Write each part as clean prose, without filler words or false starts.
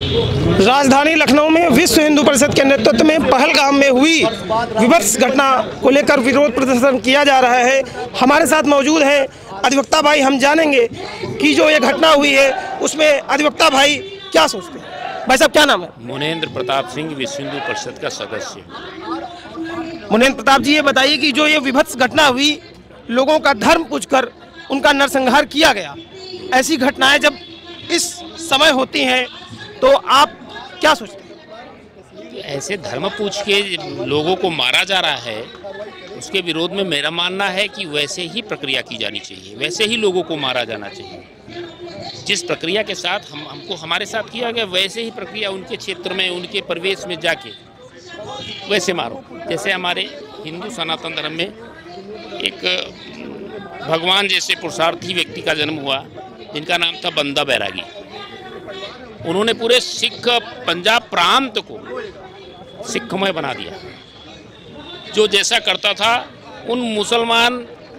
राजधानी लखनऊ में विश्व हिंदू परिषद के नेतृत्व में पहलगाम में हुई विभत्स घटना को लेकर विरोध प्रदर्शन किया जा रहा है। हमारे साथ मौजूद हैं अधिवक्ता भाई। हम जानेंगे कि जो ये घटना हुई है उसमें अधिवक्ता भाई क्या सोचते हैं। भाई साहब क्या नाम है? मुनेंद्र प्रताप सिंह, विश्व हिंदू परिषद का सदस्य। मुनेंद्र प्रताप जी, ये बताइए कि जो ये विभत्स घटना हुई, लोगों का धर्म पूछकर उनका नरसंहार किया गया, ऐसी घटनाएं जब इस समय होती हैं तो आप क्या सोचते हैं? ऐसे धर्म पूछ के लोगों को मारा जा रहा है, उसके विरोध में मेरा मानना है कि वैसे ही प्रक्रिया की जानी चाहिए, वैसे ही लोगों को मारा जाना चाहिए। जिस प्रक्रिया के साथ हमको हमारे साथ किया गया, वैसे ही प्रक्रिया उनके क्षेत्र में, उनके परिवेश में जाके वैसे मारो। जैसे हमारे हिंदू सनातन धर्म में एक भगवान जैसे पुरुषार्थी व्यक्ति का जन्म हुआ, जिनका नाम था बंदा बैरागी। उन्होंने पूरे सिख पंजाब प्रांत को सिखमय बना दिया। जो जैसा करता था, उन मुसलमान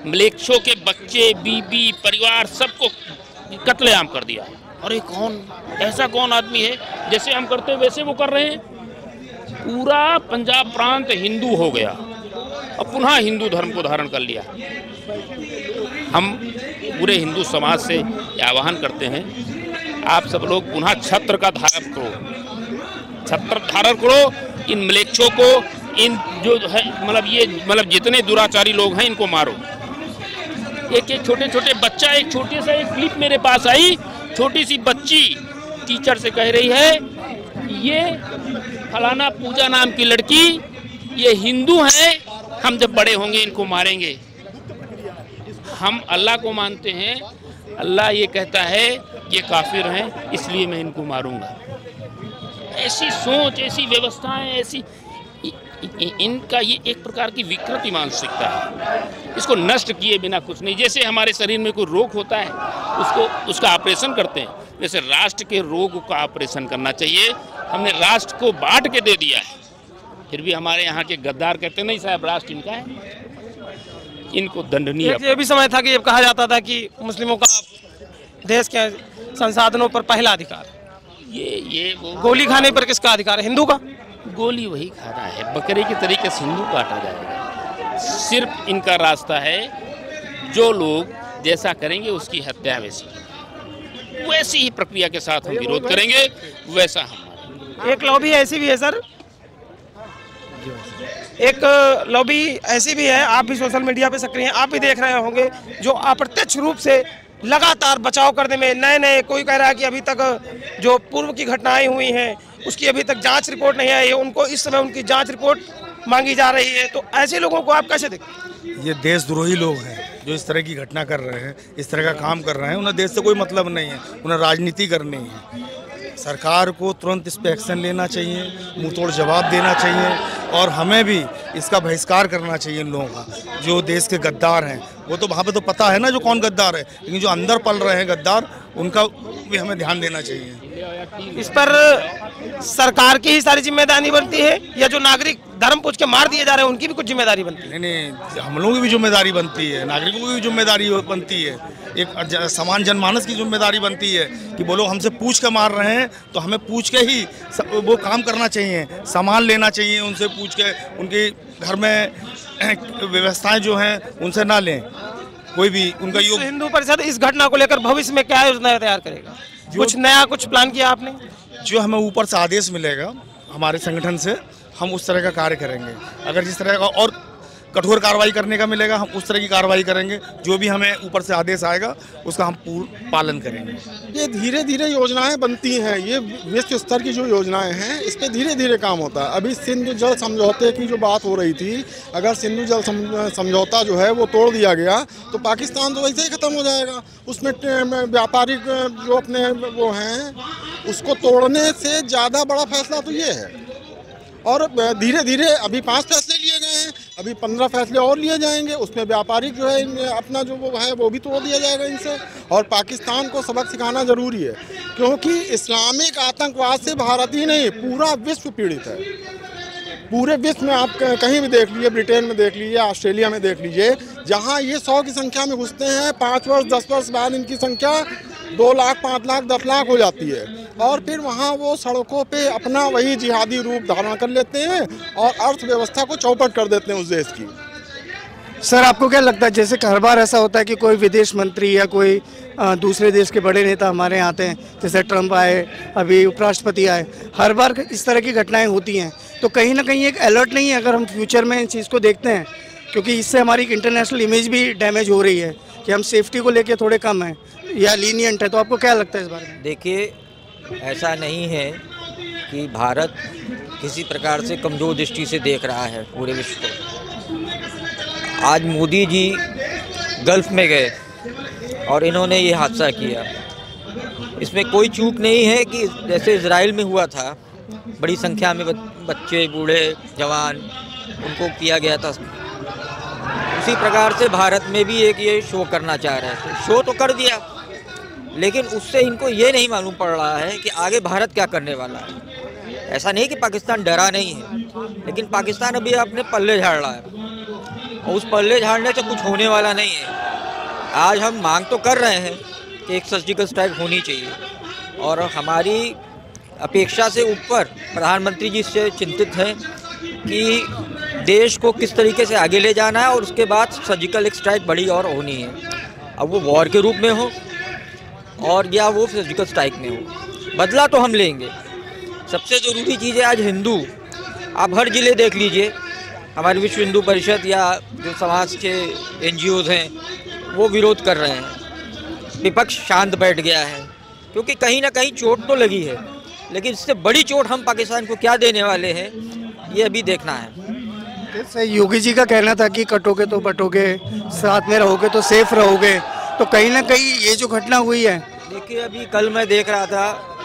मलेच्छों के बच्चे, बीबी, परिवार सबको कत्लेआम कर दिया। और ये कौन, ऐसा कौन आदमी है? जैसे हम करते हैं वैसे वो कर रहे हैं। पूरा पंजाब प्रांत हिंदू हो गया और पुनः हिंदू धर्म को धारण कर लिया। हम पूरे हिंदू समाज से आह्वान करते हैं, आप सब लोग पुनः छत्र का धारण करो, छत्र धारण करो। इन मलेच्छों को, इन जो है मतलब जितने दुराचारी लोग हैं, इनको मारो। एक एक छोटे छोटे बच्चा, एक छोटे सा एक क्लिप मेरे पास आई, छोटी सी बच्ची टीचर से कह रही है, ये फलाना पूजा नाम की लड़की, ये हिंदू है, हम जब बड़े होंगे इनको मारेंगे। हम अल्लाह को मानते हैं, अल्लाह ये कहता है ये काफिर हैं, इसलिए मैं इनको मारूंगा। ऐसी सोच, ऐसी व्यवस्थाएं, ऐसी इनका ये एक प्रकार की विकृति मानसिकता है। इसको नष्ट किए बिना कुछ नहीं। जैसे हमारे शरीर में कोई रोग होता है, उसका ऑपरेशन करते हैं, वैसे राष्ट्र के रोग का ऑपरेशन करना चाहिए। हमने राष्ट्र को बांट के दे दिया है, फिर भी हमारे यहाँ के गद्दार कहते नहीं साहब राष्ट्र इनका है, इनको दंडनीय। ये भी समय था कि ये कहा जाता था कि मुस्लिमों का देश के संसाधनों पर पहला अधिकार। ये वो गोली खाने पर किसका अधिकार है? हिंदू का। गोली वही खाना है, बकरे के तरीके से हिंदू काटा जाएगा। सिर्फ इनका रास्ता है, जो लोग जैसा करेंगे उसकी हत्या वैसी ही प्रक्रिया के साथ हम विरोध करेंगे, वैसा हम। एक लॉबी ऐसी भी है सर, एक लॉबी ऐसी भी है, आप भी सोशल मीडिया पे सक्रिय हैं, आप भी देख रहे होंगे, जो अप्रत्यक्ष रूप से लगातार बचाव करने में नए कोई कह रहा है कि अभी तक जो पूर्व की घटनाएं हुई हैं उसकी अभी तक जांच रिपोर्ट नहीं आई है, उनको इस समय उनकी जांच रिपोर्ट मांगी जा रही है। तो ऐसे लोगों को आप कैसे देखते हैं? ये देशद्रोही लोग हैं जो इस तरह की घटना कर रहे हैं, इस तरह का काम कर रहे हैं। उन्हें देश से कोई मतलब नहीं है, उन्हें राजनीति करनी है। सरकार को तुरंत इस पर एक्शन लेना चाहिए, मुंहतोड़ जवाब देना चाहिए, और हमें भी इसका बहिष्कार करना चाहिए। इन लोगों का, जो देश के गद्दार हैं, वो तो वहाँ पे तो पता है ना जो कौन गद्दार है, लेकिन जो अंदर पल रहे हैं गद्दार, उनका भी हमें ध्यान देना चाहिए। इस पर सरकार की ही सारी जिम्मेदारी बनती है या जो नागरिक धर्म पूछ के मार दिए जा रहे हैं उनकी भी कुछ जिम्मेदारी बनती है? नहीं, हम लोगों की भी जिम्मेदारी बनती है, नागरिकों की भी जिम्मेदारी बनती है, एक समान जनमानस की जिम्मेदारी बनती है कि वो लोग हमसे पूछ के मार रहे हैं तो हमें पूछ के ही वो काम करना चाहिए, सामान लेना चाहिए उनसे पूछ के। उनके घर में व्यवस्थाएं जो हैं उनसे ना लें, कोई भी उनका योग। हिंदू परिषद इस घटना को लेकर भविष्य में क्या योजना तैयार करेगा? कुछ नया, कुछ प्लान किया आपने? जो हमें ऊपर से आदेश मिलेगा हमारे संगठन से, हम उस तरह का कार्य करेंगे। अगर जिस तरह का और कठोर कार्रवाई करने का मिलेगा, हम उस तरह की कार्रवाई करेंगे। जो भी हमें ऊपर से आदेश आएगा उसका हम पूर्ण पालन करेंगे। ये धीरे धीरे योजनाएं बनती हैं, ये विश्व स्तर की जो योजनाएं हैं इस पे धीरे धीरे काम होता है। अभी सिंधु जल समझौते की जो बात हो रही थी, अगर सिंधु जल समझौता जो है वो तोड़ दिया गया तो पाकिस्तान तो वैसे ही ख़त्म हो जाएगा। उसमें व्यापारिक जो अपने वो हैं, उसको तोड़ने से ज़्यादा बड़ा फैसला तो ये है। और धीरे धीरे अभी 5 फैसले लिए गए हैं, अभी 15 फैसले और लिए जाएंगे। उसमें व्यापारिक जो है अपना जो वो है वो भी तोड़ दिया जाएगा इनसे। और पाकिस्तान को सबक सिखाना ज़रूरी है, क्योंकि इस्लामिक आतंकवाद से भारत ही नहीं पूरा विश्व पीड़ित है। पूरे विश्व में आप कहीं भी देख लीजिए, ब्रिटेन में देख लीजिए, ऑस्ट्रेलिया में देख लीजिए, जहाँ ये 100 की संख्या में घुसते हैं, 5 वर्ष 10 वर्ष बाद इनकी संख्या 2 लाख 5 लाख 10 लाख हो जाती है और फिर वहाँ वो सड़कों पे अपना वही जिहादी रूप धारण कर लेते हैं और अर्थव्यवस्था को चौपट कर देते हैं उस देश की। सर आपको क्या लगता है, जैसे हर बार ऐसा होता है कि कोई विदेश मंत्री या कोई दूसरे देश के बड़े नेता हमारे यहाँ आते हैं, जैसे ट्रंप आए, अभी उपराष्ट्रपति आए, हर बार इस तरह की घटनाएं होती हैं, तो कहीं ना कहीं एक अलर्ट नहीं है अगर हम फ्यूचर में इन चीज़ को देखते हैं, क्योंकि इससे हमारी इंटरनेशनल इमेज भी डैमेज हो रही है कि हम सेफ्टी को लेकर थोड़े कम हैं या लीनियंट है, तो आपको क्या लगता है इस बारे में? देखिए, ऐसा नहीं है कि भारत किसी प्रकार से कमज़ोर दृष्टि से देख रहा है पूरे विश्व को। आज मोदी जी गल्फ़ में गए और इन्होंने ये हादसा किया। इसमें कोई चूक नहीं है कि जैसे इजराइल में हुआ था, बड़ी संख्या में बच्चे, बूढ़े, जवान, उनको किया गया था, उसी प्रकार से भारत में भी एक ये शो करना चाह रहे थे। शो तो कर दिया, लेकिन उससे इनको ये नहीं मालूम पड़ रहा है कि आगे भारत क्या करने वाला है। ऐसा नहीं कि पाकिस्तान डरा नहीं है, लेकिन पाकिस्तान अभी अपने पल्ले झाड़ रहा है और उस पल्ले झाड़ने से कुछ होने वाला नहीं है। आज हम मांग तो कर रहे हैं कि एक सर्जिकल स्ट्राइक होनी चाहिए और हमारी अपेक्षा से ऊपर प्रधानमंत्री जी से चिंतित हैं कि देश को किस तरीके से आगे ले जाना है और उसके बाद सर्जिकल एक स्ट्राइक बड़ी और होनी है। अब वो वॉर के रूप में हो और या वो सर्जिकल स्ट्राइक में हो, बदला तो हम लेंगे। सबसे ज़रूरी चीज़ है आज हिंदू, आप हर ज़िले देख लीजिए, हमारे विश्व हिंदू परिषद या जो समाज के NGOs हैं वो विरोध कर रहे हैं। विपक्ष शांत बैठ गया है क्योंकि कहीं ना कहीं चोट तो लगी है, लेकिन इससे बड़ी चोट हम पाकिस्तान को क्या देने वाले हैं ये अभी देखना है। जैसे योगी जी का कहना था कि कटोगे तो बटोगे, साथ में रहोगे तो सेफ रहोगे, तो कहीं ना कहीं ये जो घटना हुई है। देखिए, अभी कल मैं देख रहा था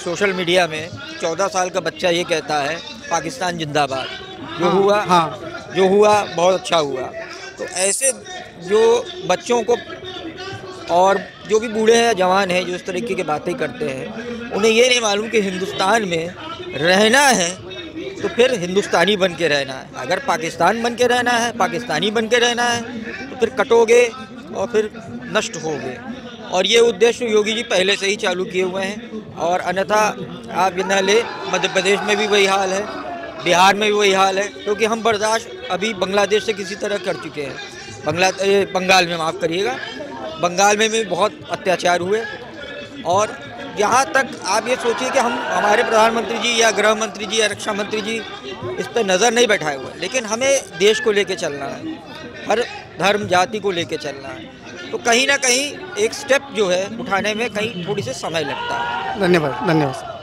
सोशल मीडिया में 14 साल का बच्चा ये कहता है पाकिस्तान जिंदाबाद। जो हुआ, हाँ, जो हुआ बहुत अच्छा हुआ। तो ऐसे जो बच्चों को और जो भी बूढ़े हैं, जवान हैं, जो इस तरीके की बातें करते हैं, उन्हें ये नहीं मालूम कि हिंदुस्तान में रहना है तो फिर हिंदुस्तानी बन के रहना है। अगर पाकिस्तान बन के रहना है, पाकिस्तानी बन के रहना है, तो फिर कटोगे और फिर नष्ट होगे। और ये उद्देश्य योगी जी पहले से ही चालू किए हुए हैं और अन्यथा आप न ले, मध्य प्रदेश में भी वही हाल है, बिहार में भी वही हाल है, क्योंकि हम बर्दाश्त अभी बांग्लादेश से किसी तरह कर चुके हैं। बंगाल में, माफ़ करिएगा, बंगाल में भी बहुत अत्याचार हुए। और यहाँ तक आप ये सोचिए कि हमारे प्रधानमंत्री जी या गृह मंत्री जी या रक्षा मंत्री जी इस पर नज़र नहीं बैठाए हुए, लेकिन हमें देश को लेके चलना है, हर धर्म जाति को लेके चलना है। तो कहीं ना कहीं एक स्टेप जो है उठाने में कहीं थोड़ी सी समय लगता है। धन्यवाद, धन्यवाद।